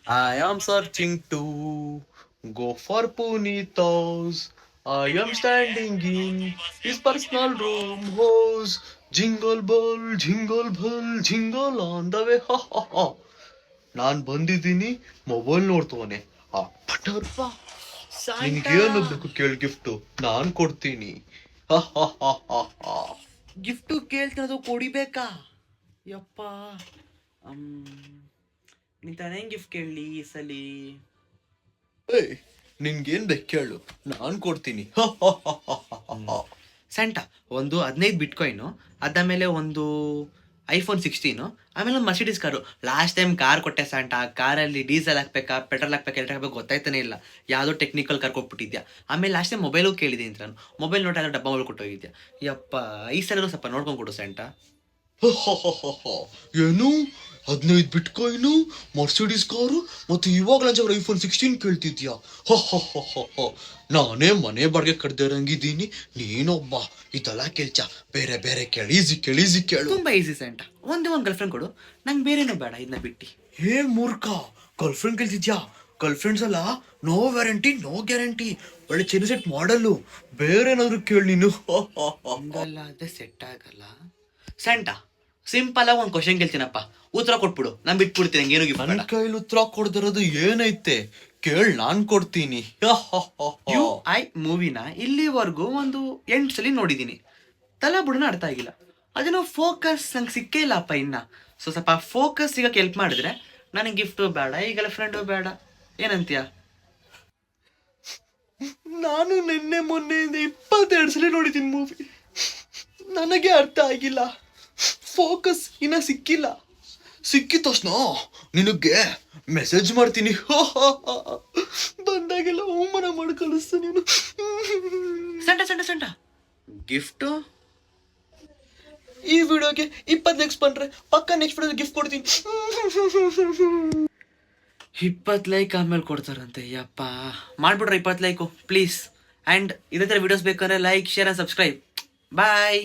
I am searching to go for Puneet house. I am standing in his personal room house. Jingle bell, jingle on the way. Ha ha ha. ನಾನ್ ಬಂದಿದ್ದೀನಿ mobile ನೋಡ್ತವನೆ ಆ ಪಟರ್ಪ Santa ನಿನ್ಗೇನು ಬೇಕು ಕೇಳಿ gift ನಾನ್ ಕೊಡ್ತೀನಿ. ಹ ಹ ಹ ಹ ಹ. ಗಿಫ್ಟು ಕೇಳ್ತಿರೋದು ಕೊಡಿಬೇಕಾ? ಯಪ್ಪ, ನೀನ್ ತಾನೇ ಗಿಫ್ಟ್ ಕೇಳಲಿ ಈ ಸಲಿ. ಏಯ್ ನಿನ್ಗೇನ್ ಬೇಕು ಕೇಳು ನಾನ್ ಕೊಡ್ತೀನಿ. ಹ ಹ ಹ ಹ ಹ ಹ. ಸ್ಯಾಂಟಾ ಒಂದು 15 ಬಿಟ್ಕಾಯಿನು, ಅದಾದಮೇಲೆ ಒಂದು iPhone 16, ಆಮೇಲೆ ಒಂದು Mercedes car. Last time car ಕೊಟ್ಟೆ ಸ್ಯಾಂಟಾ, ಆ ಕಾರಲ್ಲಿ ಡೀಸೆಲ್ ಹಾಕ್ಬೇಕಾ ಪೆಟ್ರೋಲ್ ಹಾಕ್ಬೇಕಾ ಎಲೆಕ್ಟ್ರಿಕ್ ಹಾಕ್ಬೇಕು ಗೊತ್ತಾಯ್ತಾನೆ ಇಲ್ಲ. ಯಾವುದೋ ಟೆಕ್ನಿಕಲ್ ಕಾರ್ ಕೊಟ್ಬಿಟ್ಟಿದ್ಯಾ. ಆಮೇಲೆ ಲಾಸ್ಟ್ ಟೈಮ್ ಮೊಬೈಲು ಕೇಳಿದ್ದೀನಿ ಅಂತ ನಾನು, ಮೊಬೈಲ್ ನೋಟ್ ಡಬ್ಬ ಮೊಬೈಲ್ ಕೊಟ್ಟೋಗಿದ್ಯಾ. ಯಪ್ಪ, ಈ ಸಲ ಸ್ವಲ್ಪ ನೋಡ್ಕೊಂಡು ಕೊಡು ಸ್ಯಾಂಟಾ. ಏನು 15 ಬಿಟ್ಕಾಯಿನು, ಮರ್ಸಿಡೀಸ್ ಕಾರು ಮತ್ತೆ ಇವಾಗ ಲಂಚ iPhone 16 ಕೇಳ್ತಿದ್ಯಾ? ನಾನೇ ಮನೆ ಬಾಡಿಗೆ ಕಡ್ದೇ ಇರಂಗಿದ್ದೀನಿ, ನೀನೊಬ್ಬ ಇದೆಲ್ಲ ಕೆಲ್ಸ. ಬೇರೆ ಬೇರೆ ಕೇಳೀಸಿ ಕೇಳು. ತುಂಬಾ ಈಸಿ ಸ್ಯಾಂಟಾ, ಒಂದೇ ಒಂದು ಗರ್ಲ್ ಫ್ರೆಂಡ್ ಕೊಡು, ನಂಗೆ ಬೇರೆನೂ ಬೇಡ ಇದನ್ನ ಬಿಟ್ಟು. ಹೇ ಮೂರ್ಖ, ಗರ್ಲ್ ಫ್ರೆಂಡ್ ಕೇಳ್ತಿದ್ಯಾ? ಗರ್ಲ್ ಫ್ರೆಂಡ್ಸ್ ಅಲ್ಲ, ನೋ ವ್ಯಾರಂಟಿ ನೋ ಗ್ಯಾರಂಟಿ. ಒಳ್ಳೆ ಚಿನ್ನ ಸೆಟ್ ಮಾಡಲ್ಲು, ಬೇರೆ ಏನಾದ್ರು ಕೇಳಿ ನೀನು. ಹಂಗಲ್ಲ, ಅದೇ ಸೆಟ್ ಆಗಲ್ಲ. ಸ್ಯಾಂಟಾ ಸಿಂಪಲ್ ಆಗಿ ಒಂದು ಕ್ವಶನ್ ಕೇಳ್ತೀನಪ್ಪ, ಉತ್ತರ ಕೊಟ್ಬಿಡು, ನಾನು ಬಿಟ್ಬಿಡ್ತೀನಿ, ಹಂಗೇನು ಗಿಫ್ಟ್ ನನ್ ಬೇಡ. ಕೈಲಿ ಉತ್ತರ ಕೊಡ್ದಿರೋದು ಏನೈತೆ ಕೇಳ್, ನಾನ್ ಕೊಡ್ತೀನಿ. UI ಮೂವಿನ ಇಲ್ಲಿವರೆಗೂ ಒಂದು 8 ಸಲ ನೋಡಿದ್ದೀನಿ, ತಲೆ ಬುಡನ ಅರ್ಥ ಆಗಿಲ್ಲ. ಅದೇನೋ ಫೋಕಸ್ ನಂಗೆ ಸಿಕ್ಕೇ ಇಲ್ಲಪ್ಪ ಇನ್ನ. ಸ್ವಲ್ಪ ಫೋಕಸ್ ಸಿಗಕ್ಕೆ ಹೆಲ್ಪ್ ಮಾಡಿದ್ರೆ ನನಗೆ ಗಿಫ್ಟು ಬೇಡ, ಈ ಗರ್ಲ್ ಫ್ರೆಂಡು ಬೇಡ. ಏನಂತೀಯ? ನಾನು ನಿನ್ನೆ ಮೊನ್ನೆಯಿಂದ 22 ಸಲ ನೋಡಿದ್ದೀನಿ ಮೂವಿ, ನನಗೆ ಅರ್ಥ ಆಗಿಲ್ಲ. ಫೋಕಸ್ ಇನ್ನ ಸಿಕ್ಕಿಲ್ಲ. ಸಿಕ್ಕಿದ ತಕ್ಷಣ ನಿನಗೆ ಮೆಸೇಜ್ ಮಾಡ್ತೀನಿ. ಬಂದಾಗೆಲ್ಲ ಅವಮಾನ ಮಾಡಿ ಕಳಿಸ್ತ ನೀನು. ಸಂಟ ಗಿಫ್ಟು ಈ ವಿಡಿಯೋಗೆ 20 ಲೈಕ್ಸ್ ಬಂದ್ರೆ ಪಕ್ಕ ನೆಕ್ಸ್ಟ್ ವಿಡಿಯೋ ಗಿಫ್ಟ್ ಕೊಡ್ತೀನಿ. 20 ಲೈಕ್ ಆಮೇಲೆ ಕೊಡ್ತಾರಂತೆ. ಯಪ್ಪ, ಮಾಡ್ಬಿಡ್ರಿ 20 ಲೈಕು ಪ್ಲೀಸ್. ಆ್ಯಂಡ್ ಇದೇ ಥರ ವಿಡಿಯೋಸ್ ಬೇಕಾದ್ರೆ like, share and subscribe. Bye.